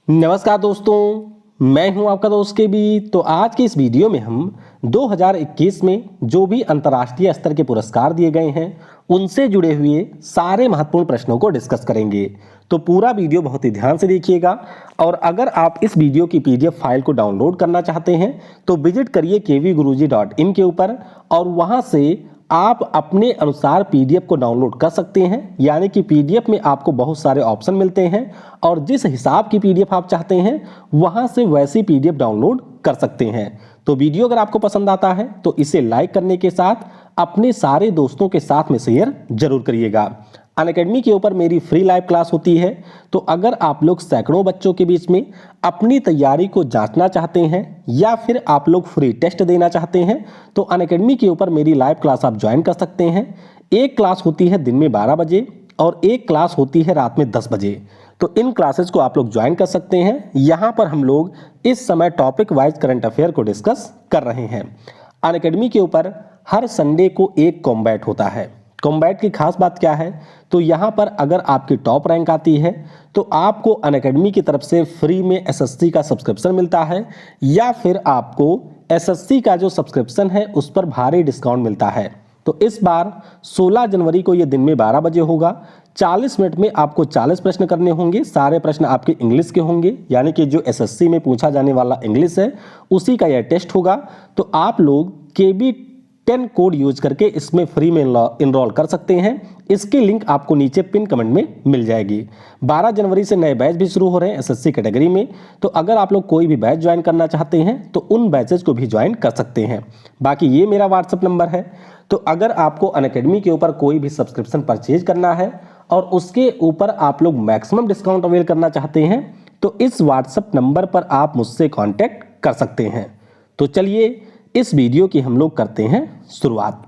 नमस्कार दोस्तों, मैं हूं आपका दोस्त के बी। तो आज की इस वीडियो में हम 2021 में जो भी अंतर्राष्ट्रीय स्तर के पुरस्कार दिए गए हैं उनसे जुड़े हुए सारे महत्वपूर्ण प्रश्नों को डिस्कस करेंगे। तो पूरा वीडियो बहुत ही ध्यान से देखिएगा। और अगर आप इस वीडियो की पीडीएफ फाइल को डाउनलोड करना चाहते हैं तो विजिट करिए kvguruji.in के ऊपर और वहां से आप अपने अनुसार पीडीएफ को डाउनलोड कर सकते हैं। यानी कि पीडीएफ में आपको बहुत सारे ऑप्शन मिलते हैं और जिस हिसाब की पीडीएफ आप चाहते हैं वहां से वैसी पीडीएफ डाउनलोड कर सकते हैं। तो वीडियो अगर आपको पसंद आता है तो इसे लाइक करने के साथ अपने सारे दोस्तों के साथ में शेयर जरूर करिएगा। अनअकैडमी के ऊपर मेरी फ्री लाइव क्लास होती है, तो अगर आप लोग सैकड़ों बच्चों के बीच में अपनी तैयारी को जांचना चाहते हैं या फिर आप लोग फ्री टेस्ट देना चाहते हैं तो अनअकैडमी के ऊपर मेरी लाइव क्लास आप ज्वाइन कर सकते हैं। एक क्लास होती है दिन में 12 बजे और एक क्लास होती है रात में 10 बजे। तो इन क्लासेस को आप लोग ज्वाइन कर सकते हैं। यहाँ पर हम लोग इस समय टॉपिक वाइज करंट अफेयर को डिस्कस कर रहे हैं। अनअकैडमी के ऊपर हर संडे को एक कॉम्बैट होता है। कॉम्बैट की खास बात क्या है, तो यहाँ पर अगर आपकी टॉप रैंक आती है तो आपको अनअकैडमी की तरफ से फ्री में एसएससी का सब्सक्रिप्शन मिलता है या फिर आपको एसएससी का जो सब्सक्रिप्शन है उस पर भारी डिस्काउंट मिलता है। तो इस बार 16 जनवरी को ये दिन में 12 बजे होगा। 40 मिनट में आपको 40 प्रश्न करने होंगे। सारे प्रश्न आपके इंग्लिश के होंगे, यानी कि जो एसएससी में पूछा जाने वाला इंग्लिश है उसी का यह टेस्ट होगा। तो आप लोग KB10 कोड यूज करके इसमें फ्री में इनरोल कर सकते हैं। इसकी लिंक आपको नीचे पिन कमेंट में मिल जाएगी। 12 जनवरी से नए बैच भी शुरू हो रहे हैं एसएससी कैटेगरी में। तो अगर आप लोग कोई भी बैच ज्वाइन करना चाहते हैं तो उन बैचेज को भी ज्वाइन कर सकते हैं। बाकी ये मेरा व्हाट्सएप नंबर है। तो अगर आपको अनअकैडमी के ऊपर कोई भी सब्सक्रिप्शन परचेज करना है और उसके ऊपर आप लोग मैक्सिमम डिस्काउंट अवेल करना चाहते हैं तो इस व्हाट्सएप नंबर पर आप मुझसे कांटेक्ट कर सकते हैं। तो चलिए इस वीडियो की हम लोग करते हैं शुरुआत।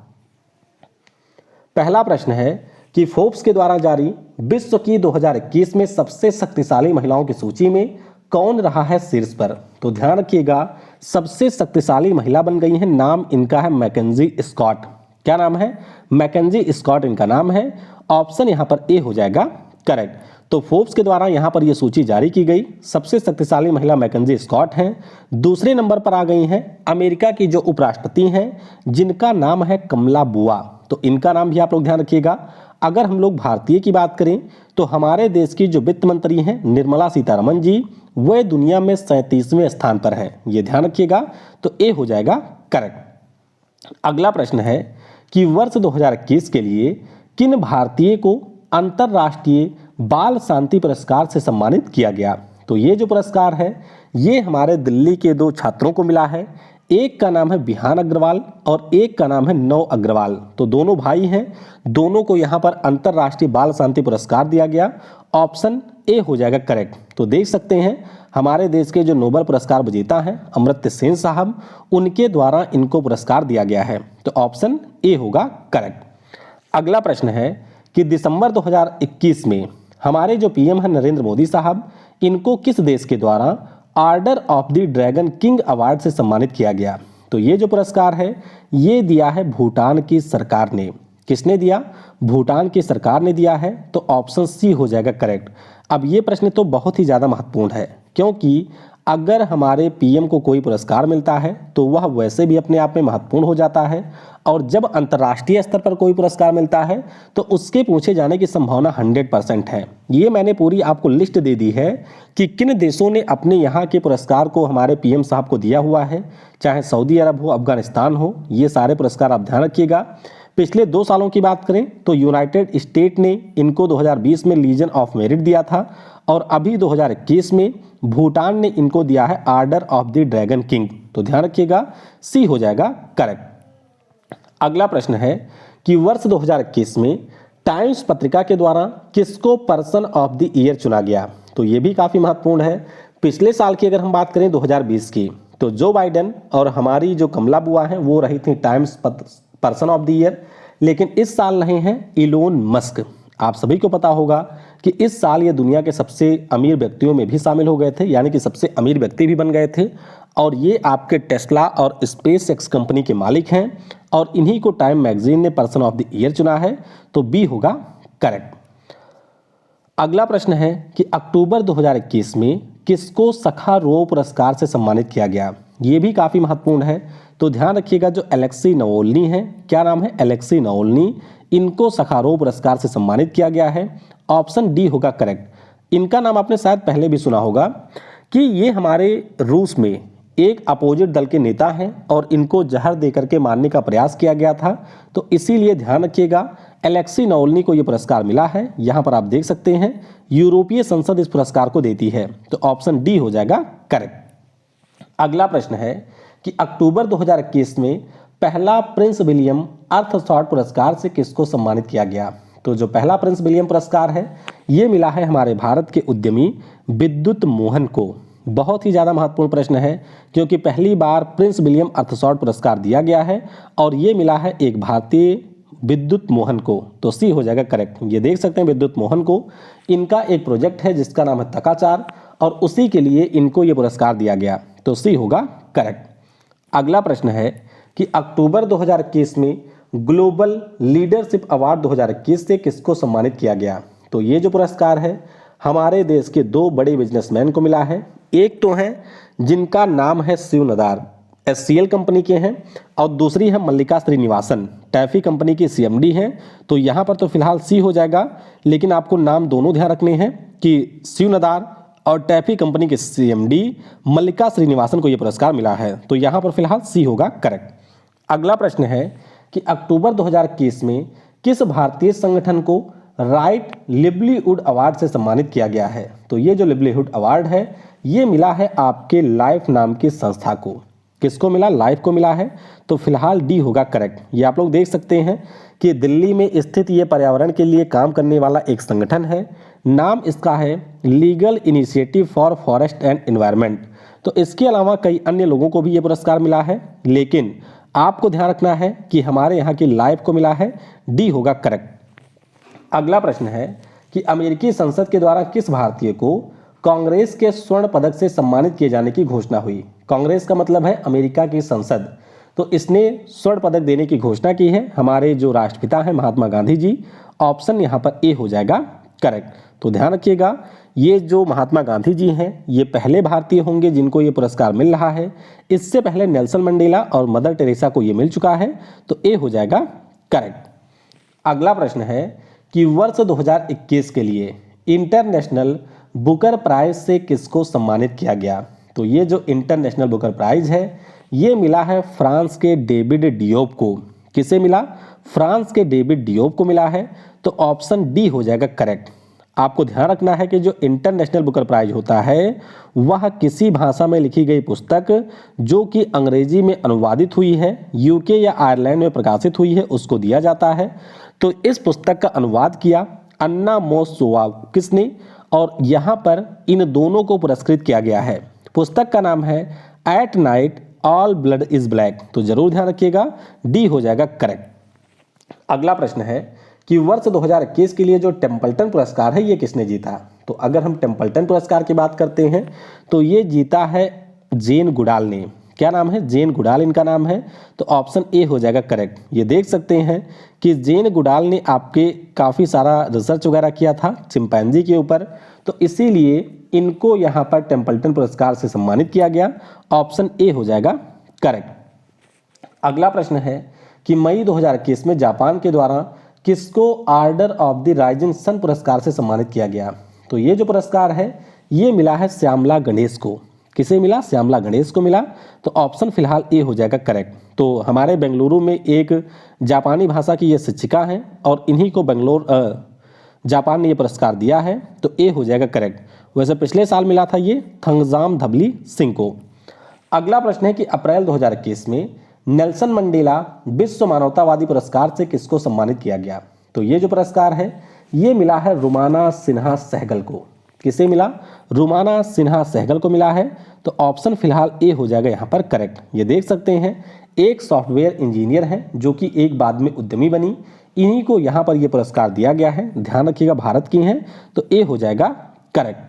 पहला प्रश्न है कि फोर्ब्स के द्वारा जारी विश्व की 2021 में सबसे शक्तिशाली महिलाओं की सूची में कौन रहा है शीर्ष पर। तो ध्यान रखिएगा, सबसे शक्तिशाली महिला बन गई है। नाम इनका है मैकेंजी स्कॉट। क्या नाम है? मैकेंजी स्कॉट इनका नाम है। ऑप्शन यहां पर ए हो जाएगा करेक्ट। तो फोर्ब्स के द्वारा यहां पर यह सूची जारी की गई। सबसे शक्तिशाली महिला मैकेंजी स्कॉट हैं। दूसरे नंबर पर आ गई हैं अमेरिका की जो उपराष्ट्रपति हैं जिनका नाम है कमला बुआ। तो इनका नाम भी आप लोग ध्यान रखिएगा। अगर हम लोग भारतीय की बात करें तो हमारे देश की जो वित्त मंत्री हैं निर्मला सीतारमण जी, वह दुनिया में 37वें स्थान पर हैं। ये ध्यान रखिएगा। तो ए हो जाएगा करेक्ट। अगला प्रश्न है कि वर्ष 2021 के लिए किन भारतीय को अंतरराष्ट्रीय बाल शांति पुरस्कार से सम्मानित किया गया। तो ये जो पुरस्कार है ये हमारे दिल्ली के दो छात्रों को मिला है। एक का नाम है विहान अग्रवाल और एक का नाम है नव अग्रवाल। तो दोनों भाई हैं, दोनों को यहाँ पर अंतरराष्ट्रीय बाल शांति पुरस्कार दिया गया। ऑप्शन ए हो जाएगा करेक्ट। तो देख सकते हैं हमारे देश के जो नोबेल पुरस्कार विजेता हैं अमर्त्य सेन साहब, उनके द्वारा इनको पुरस्कार दिया गया है। तो ऑप्शन ए होगा करेक्ट। अगला प्रश्न है कि दिसंबर 2021 में हमारे जो पीएम है नरेंद्र मोदी साहब, इनको किस देश के द्वारा order of the dragon king award से सम्मानित किया गया। तो ये जो पुरस्कार है ये दिया है भूटान की सरकार ने। किसने दिया? भूटान की सरकार ने दिया है। तो ऑप्शन सी हो जाएगा करेक्ट। अब ये प्रश्न तो बहुत ही ज़्यादा महत्वपूर्ण है, क्योंकि अगर हमारे पीएम को कोई पुरस्कार मिलता है तो वह वैसे भी अपने आप में महत्वपूर्ण हो जाता है, और जब अंतर्राष्ट्रीय स्तर पर कोई पुरस्कार मिलता है तो उसके पूछे जाने की संभावना 100% है। ये मैंने पूरी आपको लिस्ट दे दी है कि किन देशों ने अपने यहाँ के पुरस्कार को हमारे पीएम साहब को दिया हुआ है, चाहे सऊदी अरब हो, अफगानिस्तान हो। ये सारे पुरस्कार आप ध्यान रखिएगा। पिछले 2 सालों की बात करें तो यूनाइटेड स्टेट ने इनको 2020 में लीजन ऑफ मेरिट दिया था और अभी 2021 में भूटान ने इनको दिया है order of the dragon king. तो ध्यान रखिएगा, सी हो जाएगा करेक्ट। अगला प्रश्न है कि वर्ष 2021 में टाइम्स पत्रिका के द्वारा किसको पर्सन ऑफ द ईयर चुना गया। तो ये भी काफी महत्वपूर्ण है। पिछले साल की अगर हम बात करें 2020 की, तो जो बाइडेन और हमारी जो कमला बुआ हैं वो रही थी times person of the year. लेकिन इस साल रहे हैं इलोन मस्क। आप सभी को पता होगा कि इस साल ये दुनिया के सबसे अमीर व्यक्तियों में भी शामिल हो गए थे, यानी कि सबसे अमीर व्यक्ति भी बन गए थे। और ये आपके टेस्ला और स्पेस एक्स कंपनी के मालिक हैं और इन्हीं को टाइम मैगजीन ने पर्सन ऑफ द ईयर चुना है। तो बी होगा करेक्ट। अगला प्रश्न है कि अक्टूबर 2021 में किसको सखारोव पुरस्कार से सम्मानित किया गया? ये भी काफ़ी महत्वपूर्ण है, तो ध्यान रखिएगा जो एलेक्सी नावल्नी है, क्या नाम है? एलेक्सी नावल्नी, इनको सखारोव पुरस्कार से सम्मानित किया गया है। ऑप्शन डी होगा करेक्ट। इनका नाम आपने शायद पहले भी सुना होगा कि ये हमारे रूस में एक अपोजिट दल के नेता हैं और इनको जहर देकर के मारने का प्रयास किया गया था, तो इसीलिए ध्यान रखिएगा एलेक्सी नावल्नी को ये पुरस्कार मिला है। यहाँ पर आप देख सकते हैं यूरोपीय संसद इस पुरस्कार को देती है, तो ऑप्शन डी हो जाएगा करेक्ट। अगला प्रश्न है कि अक्टूबर 2021 में पहला प्रिंस विलियम अर्थशॉर्ट पुरस्कार से किसको सम्मानित किया गया? तो जो पहला प्रिंस विलियम पुरस्कार है ये मिला है हमारे भारत के उद्यमी विद्युत मोहन को। बहुत ही ज़्यादा महत्वपूर्ण प्रश्न है क्योंकि पहली बार प्रिंस विलियम अर्थशॉर्ट पुरस्कार दिया गया है और ये मिला है एक भारतीय विद्युत मोहन को, तो सी हो जाएगा करेक्ट। ये देख सकते हैं विद्युत मोहन को, इनका एक प्रोजेक्ट है जिसका नाम है तकाचार और उसी के लिए इनको ये पुरस्कार दिया गया, तो सी होगा करेक्ट। अगला प्रश्न है कि अक्टूबर 2021 में ग्लोबल लीडरशिप अवार्ड 2021 से किसको सम्मानित किया गया? तो ये जो पुरस्कार है हमारे देश के दो बड़े बिजनेसमैन को मिला है। एक तो हैं जिनका नाम है शिव नदार, एचसीएल कंपनी के हैं, और दूसरी है मल्लिका श्रीनिवासन, टैफी कंपनी की सीएमडी हैं। तो यहाँ पर तो फिलहाल सी हो जाएगा, लेकिन आपको नाम दोनों ध्यान रखने हैं कि शिव नदार और टैफी कंपनी के सीएमडी मल्लिका श्रीनिवासन को यह पुरस्कार मिला है, तो यहाँ पर फिलहाल सी होगा करेक्ट। अगला प्रश्न है कि अक्टूबर 2021 में किस भारतीय संगठन को राइट लिवलीहुड अवार्ड से सम्मानित किया गया है? तो ये जो लिवलीहुड अवार्ड है ये मिला है आपके लाइफ नाम की संस्था को। किसको मिला? लाइफ को मिला है, तो फिलहाल डी होगा करेक्ट। ये आप लोग देख सकते हैं कि दिल्ली में स्थित ये पर्यावरण के लिए काम करने वाला एक संगठन है। नाम इसका है legal initiative for forest and environment. तो इसके अलावा कई अन्य लोगों को भी ये पुरस्कार मिला है, लेकिन आपको ध्यान रखना है कि हमारे यहाँ की लाइफ को मिला है, डी होगा करेक्ट। अगला प्रश्न है कि अमेरिकी संसद के द्वारा किस भारतीय को कांग्रेस के स्वर्ण पदक से सम्मानित किए जाने की घोषणा हुई? कांग्रेस का मतलब है अमेरिका की संसद, तो इसने स्वर्ण पदक देने की घोषणा की है हमारे जो राष्ट्रपिता हैं महात्मा गांधी जी। ऑप्शन यहाँ पर ए हो जाएगा करेक्ट। तो ध्यान रखिएगा ये जो महात्मा गांधी जी हैं ये पहले भारतीय होंगे जिनको ये पुरस्कार मिल रहा है। इससे पहले नेल्सन मंडेला और मदर टेरेसा को ये मिल चुका है, तो ए हो जाएगा करेक्ट। अगला प्रश्न है कि वर्ष 2021 के लिए इंटरनेशनल बुकर प्राइज से किसको सम्मानित किया गया? तो ये जो इंटरनेशनल बुकर प्राइज है ये मिला है फ्रांस के डेविड डियोप को। किसे मिला? फ्रांस के डेविड डियोप को मिला है, तो ऑप्शन डी हो जाएगा करेक्ट। आपको ध्यान रखना है कि जो इंटरनेशनल बुकर प्राइज होता है वह किसी भाषा में लिखी गई पुस्तक जो कि अंग्रेजी में अनुवादित हुई है, यूके या आयरलैंड में प्रकाशित हुई है, उसको दिया जाता है। तो इस पुस्तक का अनुवाद किया अन्ना मोसोवाकिस ने और यहाँ पर इन दोनों को पुरस्कृत किया गया है। पुस्तक का नाम है at night all blood is black, तो जरूर ध्यान रखिएगा डी हो जाएगा करेक्ट। अगला प्रश्न है कि वर्ष 2021 के लिए जो टेम्पल्टन पुरस्कार है ये किसने जीता? तो अगर हम टेम्पल्टन पुरस्कार की बात करते हैं तो ये जीता है जेन गुडाल ने। क्या नाम है? जेन गुडाल इनका नाम है, तो ऑप्शन ए हो जाएगा करेक्ट। ये देख सकते हैं कि जेन गुडाल ने आपके काफ़ी सारा रिसर्च वगैरह किया था चिंपैंजी के ऊपर, तो इसीलिए इनको यहाँ पर टेम्पल्टन पुरस्कार से सम्मानित किया गया। ऑप्शन ए हो जाएगा करेक्ट। अगला प्रश्न है कि मई 2021 में जापान के द्वारा किसको Order of the Rising Sun पुरस्कार से सम्मानित किया गया? तो ये जो पुरस्कार है ये मिला है श्यामला गणेश को। किसे मिला? श्यामला गणेश को मिला, तो ऑप्शन फिलहाल ए हो जाएगा करेक्ट। तो हमारे बेंगलुरु में एक जापानी भाषा की ये शिक्षिका हैं और इन्हीं को जापान ने ये पुरस्कार दिया है, तो ए हो जाएगा करेक्ट। वैसे पिछले साल मिला था ये थंगजाम धबली सिंह को। अगला प्रश्न है कि अप्रैल 2021 में नेल्सन मंडेला विश्व मानवतावादी पुरस्कार से किसको सम्मानित किया गया? तो ये जो पुरस्कार है ये मिला है रुमाना सिन्हा सहगल को। किसे मिला? रुमाना सिन्हा सहगल को मिला है, तो ऑप्शन फिलहाल ए हो जाएगा यहाँ पर करेक्ट। ये देख सकते हैं एक सॉफ्टवेयर इंजीनियर हैं जो कि एक बाद में उद्यमी बनी, इन्हीं को यहाँ पर ये पुरस्कार दिया गया है। ध्यान रखिएगा भारत की हैं, तो ए हो जाएगा करेक्ट।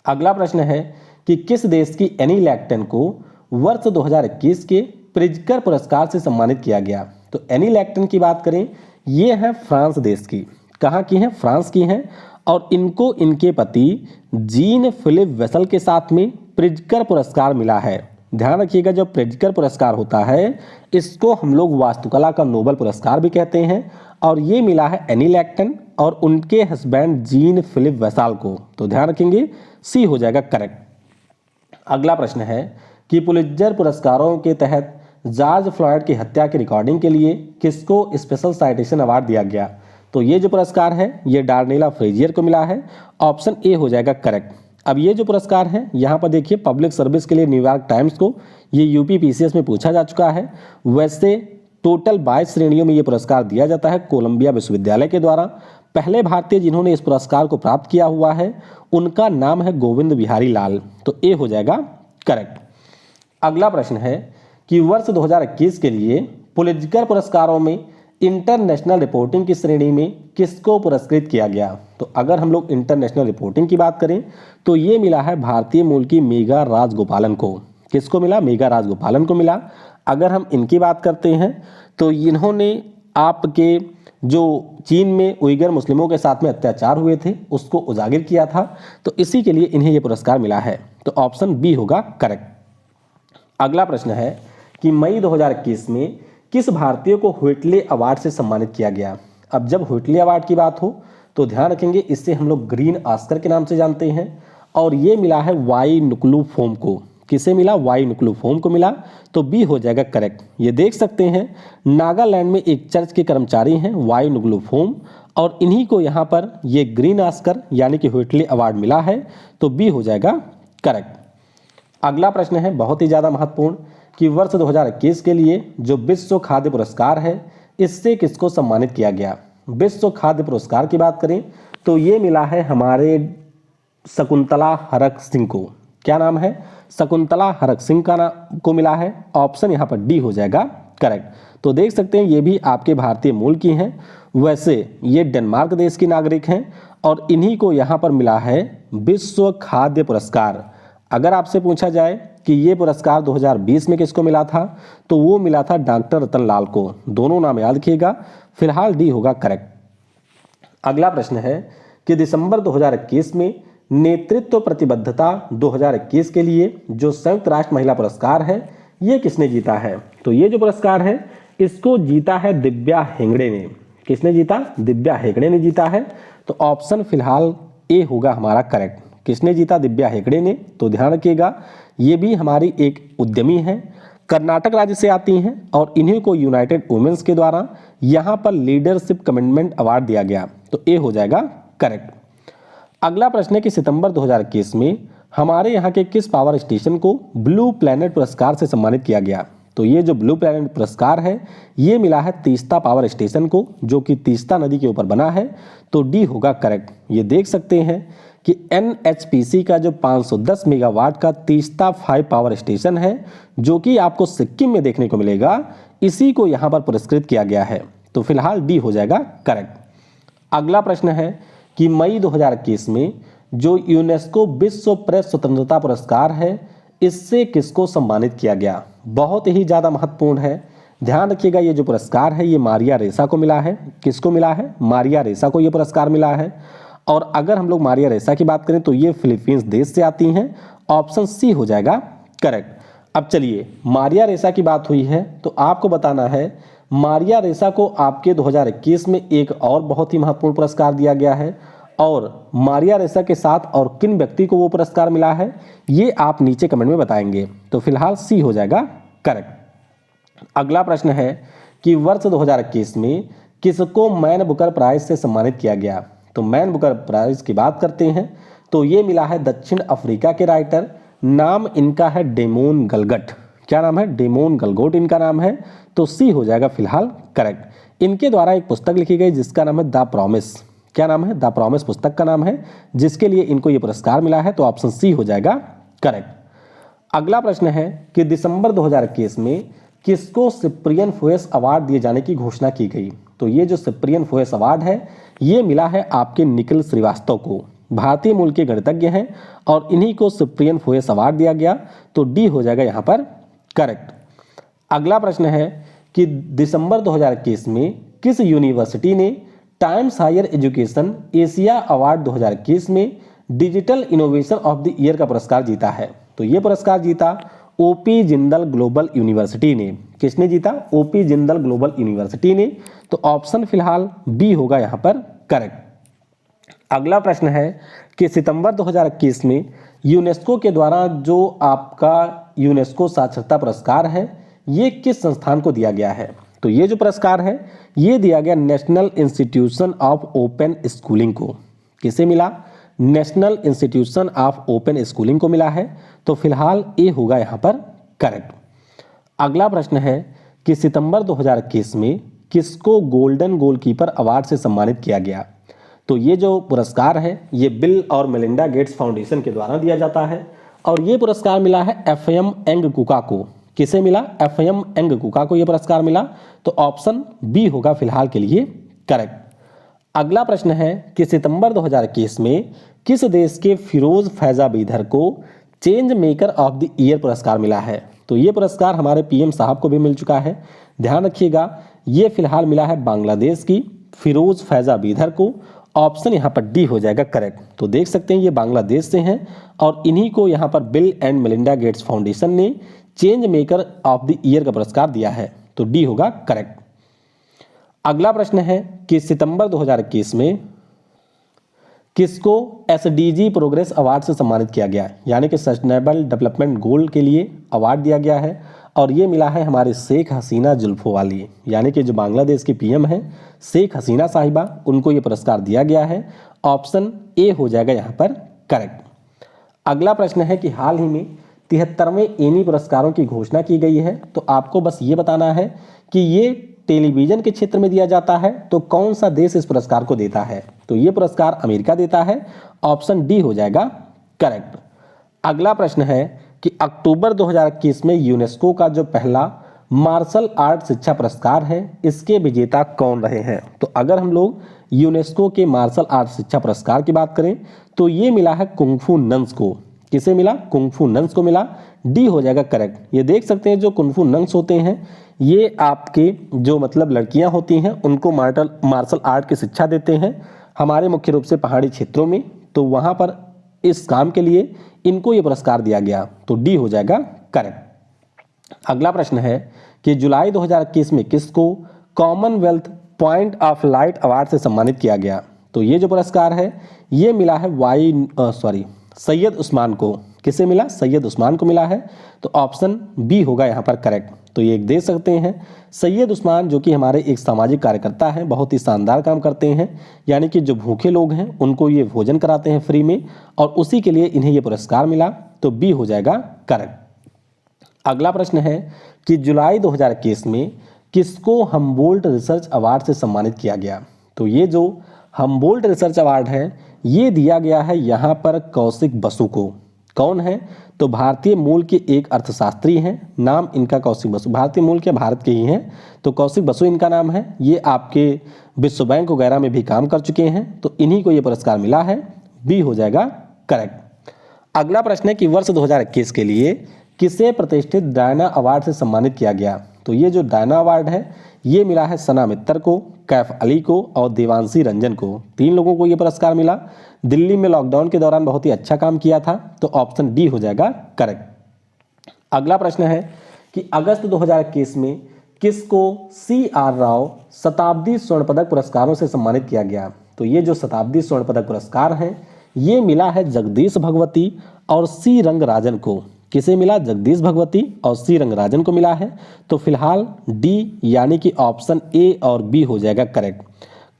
अगला प्रश्न है कि किस देश की एनी लैक्टन को वर्ष 2021 के प्रिजकर पुरस्कार से सम्मानित किया गया? तो एनी लैक्टन की बात करें ये है फ्रांस देश की। कहाँ की हैं? फ्रांस की हैं और इनको इनके पति जीन फिलिप वेसल के साथ में प्रिट्जकर पुरस्कार मिला है। ध्यान रखिएगा, जो प्रिट्जकर पुरस्कार होता है इसको हम लोग वास्तुकला का नोबेल पुरस्कार भी कहते हैं, और ये मिला है एनी लैक्टन और उनके हस्बैंड जीन फिलिप वेसाल को। तो ध्यान रखेंगे, सी हो जाएगा करेक्ट। अगला प्रश्न है कि पुलित्जर पुरस्कारों के तहत जॉर्ज फ्लॉयड की हत्या की रिकॉर्डिंग के लिए किसको स्पेशल साइटेशन अवार्ड दिया गया? तो ये जो पुरस्कार है ये डार्नेला फ्रेजियर को मिला है। ऑप्शन ए हो जाएगा करेक्ट। अब ये जो पुरस्कार है यहाँ पर देखिए, पब्लिक सर्विस के लिए न्यूयॉर्क टाइम्स को ये यूपी पीसीएस में पूछा जा चुका है। वैसे टोटल 22 श्रेणियों में ये पुरस्कार दिया जाता है कोलंबिया विश्वविद्यालय के द्वारा। पहले भारतीय जिन्होंने इस पुरस्कार को प्राप्त किया हुआ है उनका नाम है गोविंद बिहारी लाल। तो ए हो जाएगा करेक्ट। अगला प्रश्न है कि वर्ष 2021 के लिए पुलित्जर पुरस्कारों में इंटरनेशनल रिपोर्टिंग की श्रेणी में किसको पुरस्कृत किया गया? तो अगर हम लोग इंटरनेशनल रिपोर्टिंग की बात करें तो ये मिला है भारतीय मूल की मेघा राजगोपालन को। किसको मिला? मेघा राजगोपालन को मिला। अगर हम इनकी बात करते हैं तो इन्होंने आपके जो चीन में उइगर मुस्लिमों के साथ में अत्याचार हुए थे उसको उजागर किया था, तो इसी के लिए इन्हें यह पुरस्कार मिला है। तो ऑप्शन बी होगा करेक्ट। अगला प्रश्न है कि मई 2021 में किस भारतीय को व्हिटले अवार्ड से सम्मानित किया गया? अब जब व्हिटले अवार्ड की बात हो तो ध्यान रखेंगे, इससे हम लोग ग्रीन ऑस्कर के नाम से जानते हैं, और ये मिला है वाई नुक्लू फोम को। किसे मिला? वाई नुक्लू फोम को मिला। तो बी हो जाएगा करेक्ट। ये देख सकते हैं नागालैंड में एक चर्च के कर्मचारी हैं वाई नुक्लू फोम, और इन्हीं को यहाँ पर ये ग्रीन ऑस्कर यानी कि व्हिटले अवार्ड मिला है। तो बी हो जाएगा करेक्ट। अगला प्रश्न है बहुत ही ज़्यादा महत्वपूर्ण कि वर्ष 2021 के लिए जो विश्व खाद्य पुरस्कार है इससे किसको सम्मानित किया गया? विश्व खाद्य पुरस्कार की बात करें तो ये मिला है हमारे शकुंतला हरक सिंह को। क्या नाम है? शकुंतला हरक सिंह का नाम को मिला है। ऑप्शन यहाँ पर डी हो जाएगा करेक्ट। तो देख सकते हैं ये भी आपके भारतीय मूल की हैं। वैसे ये डेनमार्क देश की नागरिक हैं और इन्हीं को यहाँ पर मिला है विश्व खाद्य पुरस्कार। अगर आपसे पूछा जाए कि ये पुरस्कार 2020 में किसको मिला था तो वो मिला था डॉक्टर रतन लाल को। दोनों नाम याद रखिएगा। फिलहाल डी होगा करेक्ट। अगला प्रश्न है कि दिसंबर 2021 में नेतृत्व प्रतिबद्धता 2021 के लिए जो संयुक्त राष्ट्र महिला पुरस्कार है ये किसने जीता है? तो ये जो पुरस्कार है इसको जीता है दिव्या हेगड़े ने। किसने जीता? दिव्या हेगड़े ने जीता है। तो ऑप्शन फिलहाल ए होगा हमारा करेक्ट। किसने जीता? दिव्या हेगड़े ने। तो ध्यान रखिएगा ये भी हमारी एक उद्यमी है, कर्नाटक राज्य से आती हैं और इन्हीं को यूनाइटेड वुमेन्स के द्वारा यहाँ पर लीडरशिप कमिटमेंट अवार्ड दिया गया। तो ए हो जाएगा करेक्ट। अगला प्रश्न है कि सितंबर 2021 में हमारे यहाँ के किस पावर स्टेशन को ब्लू प्लैनेट पुरस्कार से सम्मानित किया गया? तो ये जो ब्लू प्लैनेट पुरस्कार है ये मिला है तीस्ता पावर स्टेशन को, जो कि तीस्ता नदी के ऊपर बना है। तो डी होगा करेक्ट। ये देख सकते हैं कि NHPC का जो 510 मेगावाट का तीस्ता 5 पावर स्टेशन है जो कि आपको सिक्किम में देखने को मिलेगा, इसी को यहाँ पर पुरस्कृत किया गया है। तो फिलहाल डी हो जाएगा करेक्ट। अगला प्रश्न है कि मई 2021 में जो यूनेस्को विश्व प्रेस स्वतंत्रता पुरस्कार है इससे किसको सम्मानित किया गया? बहुत ही ज़्यादा महत्वपूर्ण है। ध्यान रखिएगा ये जो पुरस्कार है ये मारिया रेसा को मिला है। किसको मिला है? मारिया रेसा को ये पुरस्कार मिला है। और अगर हम लोग मारिया रेसा की बात करें तो ये फिलीपींस देश से आती हैं। ऑप्शन सी हो जाएगा करेक्ट। अब चलिए मारिया रेसा की बात हुई है तो आपको बताना है मारिया रेसा को आपके 2021 में एक और बहुत ही महत्वपूर्ण पुरस्कार दिया गया है, और मारिया रेसा के साथ और किन व्यक्ति को वो पुरस्कार मिला है ये आप नीचे कमेंट में बताएंगे। तो फिलहाल सी हो जाएगा करेक्ट। अगला प्रश्न है कि वर्ष 2021 में किसको मैन बुकर प्राइज से सम्मानित किया गया? तो मैन बुकर प्राइज की बात करते हैं तो ये मिला है दक्षिण अफ्रीका के राइटर, नाम इनका है डेमोन गलगट। क्या नाम है? डेमोन गलगोट इनका नाम है। तो सी हो जाएगा फिलहाल करेक्ट। इनके द्वारा एक पुस्तक लिखी गई जिसका नाम है द प्रॉमिस। क्या नाम है? द प्रॉमिस पुस्तक का नाम है, जिसके लिए इनको ये पुरस्कार मिला है। तो ऑप्शन सी हो जाएगा करेक्ट। अगला प्रश्न है कि दिसंबर 2021 में किसको सिप्रियन फुएस अवार्ड दिए जाने की घोषणा की गई? तो ये जो सिप्रियन फुएस अवार्ड है ये मिला है आपके निखिल श्रीवास्तव को। भारतीय मूल के गणितज्ञ हैं और इन्हीं को सिप्रियन फुएस अवार्ड दिया गया। तो डी हो जाएगा यहाँ पर करेक्ट। अगला प्रश्न है कि दिसंबर 2021 में किस यूनिवर्सिटी ने Times Higher Education Asia award 2021 में digital innovation of the year का पुरस्कार जीता है। तो ये पुरस्कार जीता ओपी जिंदल ग्लोबल यूनिवर्सिटी ने। किसने जीता? ओपी जिंदल ग्लोबल यूनिवर्सिटी ने। तो ऑप्शन फिलहाल बी होगा यहाँ पर करेक्ट। अगला प्रश्न है कि सितंबर 2021 में यूनेस्को के द्वारा जो आपका यूनेस्को साक्षरता पुरस्कार है ये किस संस्थान को दिया गया है? तो ये जो पुरस्कार है ये दिया गया national institution of open schooling को। किसे मिला? National institution of open schooling को मिला है। तो फिलहाल ए होगा यहाँ पर करेक्ट। अगला प्रश्न है कि सितंबर 2021 में किसको गोल्डन गोलकीपर अवार्ड से सम्मानित किया गया? तो ये जो पुरस्कार है ये बिल और मेलिंडा गेट्स फाउंडेशन के द्वारा दिया जाता है और ये पुरस्कार मिला है एफएम एंगकुका को। किसे मिला? एफएम एंगकुका को ये पुरस्कार मिला। तो ऑप्शन बी होगा फिलहाल के लिए करेक्ट। अगला प्रश्न है कि सितंबर 2021 में किस देश के फिरोज फैजा बीधर को change maker of the year पुरस्कार मिला है? तो ये पुरस्कार हमारे पीएम साहब को भी मिल चुका है। ध्यान रखिएगा ये फिलहाल मिला है बांग्लादेश की फिरोज फैजा बीधर को। ऑप्शन यहाँ पर डी हो जाएगा करेक्ट। तो देख सकते हैं ये बांग्लादेश से हैं और इन्हीं को यहाँ पर Bill and Melinda Gates Foundation ने change maker of the year का पुरस्कार दिया है। तो डी होगा करेक्ट। अगला प्रश्न है कि सितंबर 2021 में किसको एसडीजी प्रोग्रेस अवार्ड से सम्मानित किया गया? यानी कि सस्टेनेबल डेवलपमेंट गोल के लिए अवार्ड दिया गया है और ये मिला है हमारे शेख हसीना जुल्फोवाली, यानी कि जो बांग्लादेश की पीएम है शेख हसीना साहिबा, उनको ये पुरस्कार दिया गया है। ऑप्शन ए हो जाएगा यहाँ पर करेक्ट। अगला प्रश्न है कि हाल ही में 73वें एनी पुरस्कारों की घोषणा की गई है। तो आपको बस ये बताना है कि ये टेलीविजन के क्षेत्र में दिया जाता है तो कौन सा देश इस पुरस्कार को देता है? तो ये पुरस्कार अमेरिका देता है। ऑप्शन डी हो जाएगा करेक्ट। अगला प्रश्न है कि अक्टूबर 2021 में यूनेस्को का जो पहला मार्शल आर्ट शिक्षा पुरस्कार है इसके विजेता कौन रहे हैं? तो अगर हम लोग यूनेस्को के मार्शल आर्ट शिक्षा पुरस्कार की बात करें तो ये मिला है कुंफू नंस को। किसे मिला? कुंफू नंस को मिला। डी हो जाएगा करेक्ट। ये देख सकते हैं जो कुंफू नंस होते हैं ये आपके जो मतलब लड़कियां होती हैं उनको मार्शल आर्ट की शिक्षा देते हैं हमारे मुख्य रूप से पहाड़ी क्षेत्रों में। तो वहां पर इस काम के लिए इनको ये पुरस्कार दिया गया। तो डी हो जाएगा करेक्ट। अगला प्रश्न है कि जुलाई 2021 में किसको Commonwealth point of light award से सम्मानित किया गया? तो ये जो पुरस्कार है ये मिला है सैयद उस्मान को। किसे मिला? सैयद उस्मान को मिला है। तो ऑप्शन बी होगा यहाँ पर करेक्ट। तो ये देख सकते हैं सैयद उस्मान जो कि हमारे एक सामाजिक कार्यकर्ता हैं, बहुत ही शानदार काम करते हैं, यानी कि जो भूखे लोग हैं उनको ये भोजन कराते हैं फ्री में और उसी के लिए इन्हें ये पुरस्कार मिला। तो बी हो जाएगा करेक्ट। अगला प्रश्न है कि जुलाई 2021 में किसको हम्बोल्ट रिसर्च अवार्ड से सम्मानित किया गया? तो ये जो हम्बोल्ट रिसर्च अवार्ड है ये दिया गया है यहाँ पर कौशिक बसु को। कौन है? तो भारतीय मूल के एक अर्थशास्त्री हैं, नाम इनका कौशिक बसु, भारतीय मूल के भारत के ही हैं। तो कौशिक बसु इनका नाम है। ये आपके विश्व बैंक वगैरह में भी काम कर चुके हैं। तो इन्हीं को ये पुरस्कार मिला है। बी हो जाएगा करेक्ट। अगला प्रश्न है कि वर्ष 2021 के लिए किसे प्रतिष्ठित डायना अवार्ड से सम्मानित किया गया? तो ये जो डायना अवार्ड है ये मिला है सना मित्तर को, कैफ अली को और देवांशी रंजन को। 3 लोगों को ये पुरस्कार मिला। दिल्ली में लॉकडाउन के दौरान बहुत ही अच्छा काम किया था। तो ऑप्शन डी हो जाएगा करेक्ट। अगला प्रश्न है कि अगस्त 2021 में किसको CR राव शताब्दी स्वर्ण पदक पुरस्कारों से सम्मानित किया गया? तो ये जो शताब्दी स्वर्ण पदक पुरस्कार हैं ये मिला है जगदीश भगवती और सी रंगराजन को। किसे मिला? जगदीश भगवती और सी रंगराजन को मिला है। तो फिलहाल डी यानी कि ऑप्शन ए और बी हो जाएगा करेक्ट।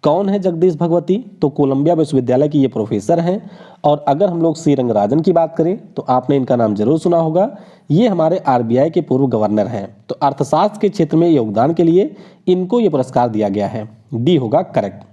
कौन है जगदीश भगवती? तो कोलंबिया विश्वविद्यालय के ये प्रोफेसर हैं। और अगर हम लोग सी रंगराजन की बात करें तो आपने इनका नाम जरूर सुना होगा। ये हमारे RBI के पूर्व गवर्नर हैं। तो अर्थशास्त्र के क्षेत्र में योगदान के लिए इनको ये पुरस्कार दिया गया है। डी होगा करेक्ट।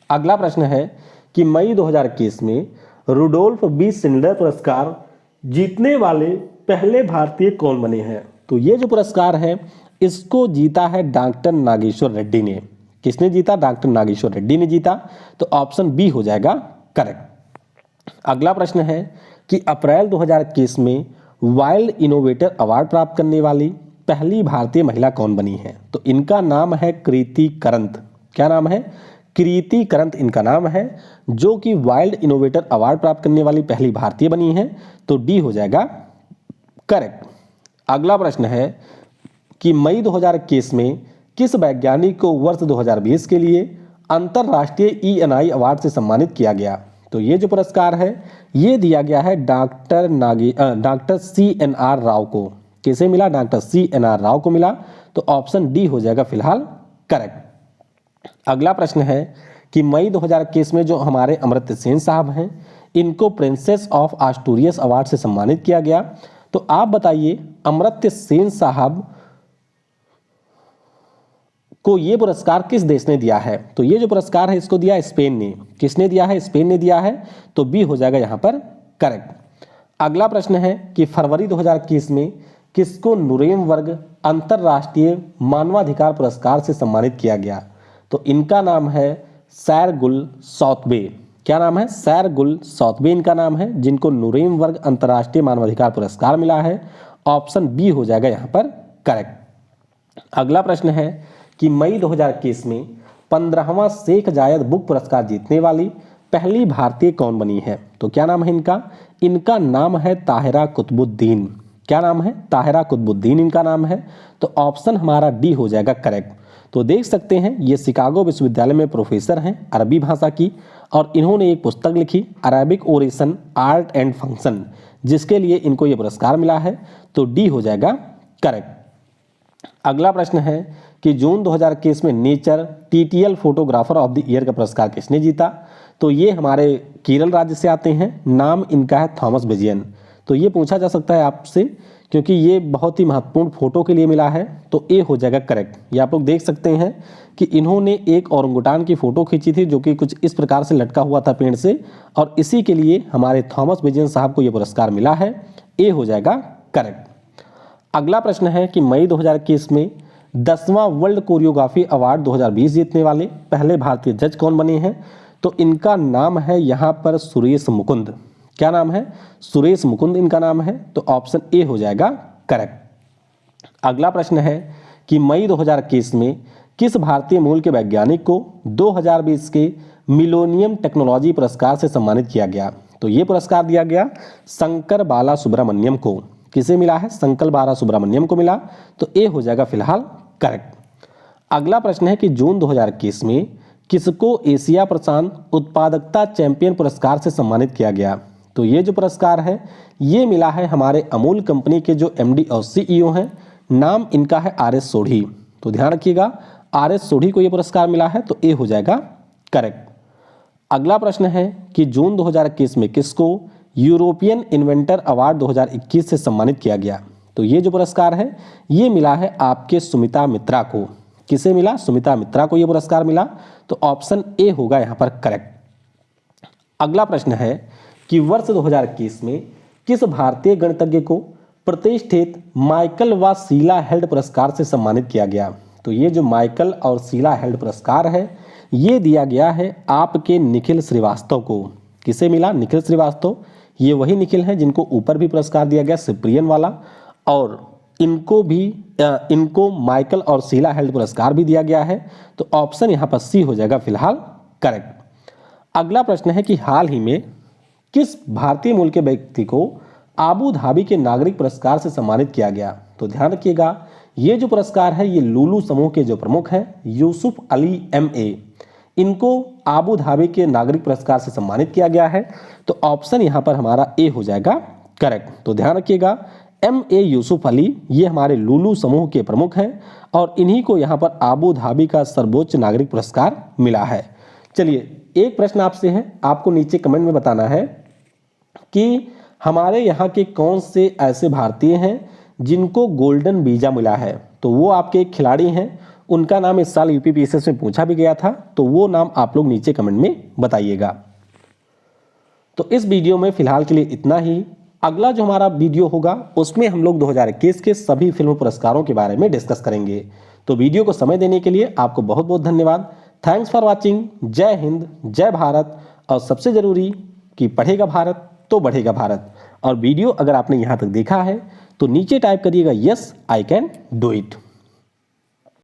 अगला प्रश्न है कि मई 2021 में रुडोल्फ बी शिंडलर पुरस्कार जीतने वाले पहले भारतीय कौन बने हैं? तो ये जो पुरस्कार है इसको जीता है डॉक्टर नागेश्वर रेड्डी ने। किसने जीता? डॉक्टर नागेश्वर रेड्डी ने जीता। तो ऑप्शन बी हो जाएगा करेक्ट। अगला प्रश्न है कि अप्रैल 2021 में वाइल्ड इनोवेटर अवार्ड प्राप्त करने वाली पहली भारतीय महिला कौन बनी है? तो इनका नाम है कृति करंत। क्या नाम है? कृति करंत इनका नाम है, जो कि वाइल्ड इनोवेटर अवार्ड प्राप्त करने वाली पहली भारतीय बनी है। तो डी हो जाएगा करेक्ट। अगला प्रश्न है कि मई 2021 में किस वैज्ञानिक को वर्ष 2020 के लिए अंतरराष्ट्रीय ENI अवार्ड से सम्मानित किया गया। तो ये जो पुरस्कार है ये दिया गया है डॉक्टर CNR राव को। किसे मिला? डॉक्टर CNR राव को मिला। तो ऑप्शन डी हो जाएगा फिलहाल करेक्ट। अगला प्रश्न है कि मई 2021 में जो हमारे अमर्त्य सेन साहब हैं इनको प्रिंसेस ऑफ आस्टूरियस अवार्ड से सम्मानित किया गया। तो आप बताइए अमर्त्य सेन साहब को ये पुरस्कार किस देश ने दिया है। तो ये जो पुरस्कार है इसको दिया स्पेन ने। किसने दिया है? स्पेन ने दिया है। तो बी हो जाएगा यहाँ पर करेक्ट। अगला प्रश्न है कि फरवरी 2021 में किसको नुरेमबर्ग अंतरराष्ट्रीय मानवाधिकार पुरस्कार से सम्मानित किया गया। तो इनका नाम है सैरगुल सौतबे। क्या नाम है? सैरगुल सौतबे इनका नाम है, जिनको नुरेमबर्ग अंतरराष्ट्रीय मानवाधिकार पुरस्कार मिला है। ऑप्शन बी हो जाएगा यहाँ पर करेक्ट। अगला प्रश्न है कि मई 2021 में 15वां शेख जायद बुक पुरस्कार जीतने वाली पहली भारतीय कौन बनी है। तो क्या नाम है इनका? इनका नाम है ताहिरा कुतुबुद्दीन। क्या नाम है? ताहिरा कुतुबुद्दीन इनका नाम है। तो ऑप्शन हमारा डी हो जाएगा करेक्ट। तो देख सकते हैं ये शिकागो विश्वविद्यालय में प्रोफेसर हैं अरबी भाषा की, और इन्होंने एक पुस्तक लिखी Arabic oration art and function, जिसके लिए इनको ये पुरस्कार मिला है। तो डी हो जाएगा करेक्ट। अगला प्रश्न है कि जून 2021 में nature TTL photographer of the year का पुरस्कार किसने जीता। तो ये हमारे केरल राज्य से आते हैं, नाम इनका है थॉमस विजयन। तो ये पूछा जा सकता है आपसे क्योंकि ये बहुत ही महत्वपूर्ण फोटो के लिए मिला है। तो ए हो जाएगा करेक्ट। ये आप लोग देख सकते हैं कि इन्होंने एक औरंगुटान की फोटो खींची थी जो कि कुछ इस प्रकार से लटका हुआ था पेड़ से, और इसी के लिए हमारे थॉमस विजयन साहब को ये पुरस्कार मिला है। ए हो जाएगा करेक्ट। अगला प्रश्न है कि मई 2021 में 10वां वर्ल्ड कोरियोग्राफी अवार्ड 2020 जीतने वाले पहले भारतीय जज कौन बने हैं। तो इनका नाम है यहाँ पर सुरेश मुकुंद। क्या नाम है? सुरेश मुकुंद इनका नाम है। तो ऑप्शन ए हो जाएगा करेक्ट। अगला प्रश्न है कि मई 2021 में किस भारतीय मूल के वैज्ञानिक को 2020 के मिलोनियम टेक्नोलॉजी पुरस्कार से सम्मानित किया गया। तो ये पुरस्कार दिया गया शंकर बाला सुब्रमण्यम को। किसे मिला है? शंकर बाला सुब्रमण्यम को मिला। तो ए हो जाएगा फिलहाल करेक्ट। अगला प्रश्न है कि जून 2021 में किसको एशिया प्रशांत उत्पादकता चैंपियन पुरस्कार से सम्मानित किया गया। तो ये जो पुरस्कार है ये मिला है हमारे अमूल कंपनी के जो MD और CEO हैं, नाम इनका है RS सोढ़ी। तो ध्यान रखिएगा RS सोढ़ी को ये पुरस्कार मिला है। तो ए हो जाएगा करेक्ट। अगला प्रश्न है कि जून 2021 में किसको यूरोपियन इन्वेंटर अवार्ड 2021 से सम्मानित किया गया। तो ये जो पुरस्कार है ये मिला है आपके सुमिता मित्रा को। किसे मिला? सुमिता मित्रा को ये पुरस्कार मिला। तो ऑप्शन ए होगा यहाँ पर करेक्ट। अगला प्रश्न है कि वर्ष 2021 में किस भारतीय गणितज्ञ को प्रतिष्ठित माइकल व शीला हेल्ड पुरस्कार से सम्मानित किया गया। तो ये जो माइकल और शीला हेल्ड पुरस्कार है ये दिया गया है आपके निखिल श्रीवास्तव को। किसे मिला? निखिल श्रीवास्तव। ये वही निखिल हैं जिनको ऊपर भी पुरस्कार दिया गया सिप्रियन वाला, और इनको माइकल और शीला हेल्ड पुरस्कार भी दिया गया है। तो ऑप्शन यहाँ पर सी हो जाएगा फिलहाल करेक्ट। अगला प्रश्न है कि हाल ही में किस भारतीय मूल के व्यक्ति को आबू धाबी के नागरिक पुरस्कार से सम्मानित किया गया। तो ध्यान रखिएगा ये जो पुरस्कार है ये लुलु समूह के जो प्रमुख हैं यूसुफ अली MA, इनको आबू धाबी के नागरिक पुरस्कार से सम्मानित किया गया है। तो ऑप्शन यहाँ पर हमारा ए हो जाएगा करेक्ट। तो ध्यान रखिएगा MA यूसुफ अली ये हमारे लुलु समूह के प्रमुख हैं, और इन्हीं को यहाँ पर आबू धाबी का सर्वोच्च नागरिक पुरस्कार मिला है। चलिए एक प्रश्न आपसे है, आपको नीचे कमेंट में बताना है कि हमारे यहाँ के कौन से ऐसे भारतीय हैं जिनको गोल्डन वीजा मिला है। तो वो आपके एक खिलाड़ी हैं, उनका नाम इस साल UPPSS में पूछा भी गया था। तो वो नाम आप लोग नीचे कमेंट में बताइएगा। तो इस वीडियो में फिलहाल के लिए इतना ही। अगला जो हमारा वीडियो होगा उसमें हम लोग 2021 के सभी फिल्म पुरस्कारों के बारे में डिस्कस करेंगे। तो वीडियो को समय देने के लिए आपको बहुत बहुत धन्यवाद। Thanks for watching. जय हिंद, जय भारत, और सबसे जरूरी कि पढ़ेगा भारत तो बढ़ेगा भारत। और वीडियो अगर आपने यहाँ तक देखा है तो नीचे टाइप करिएगा yes I can do it.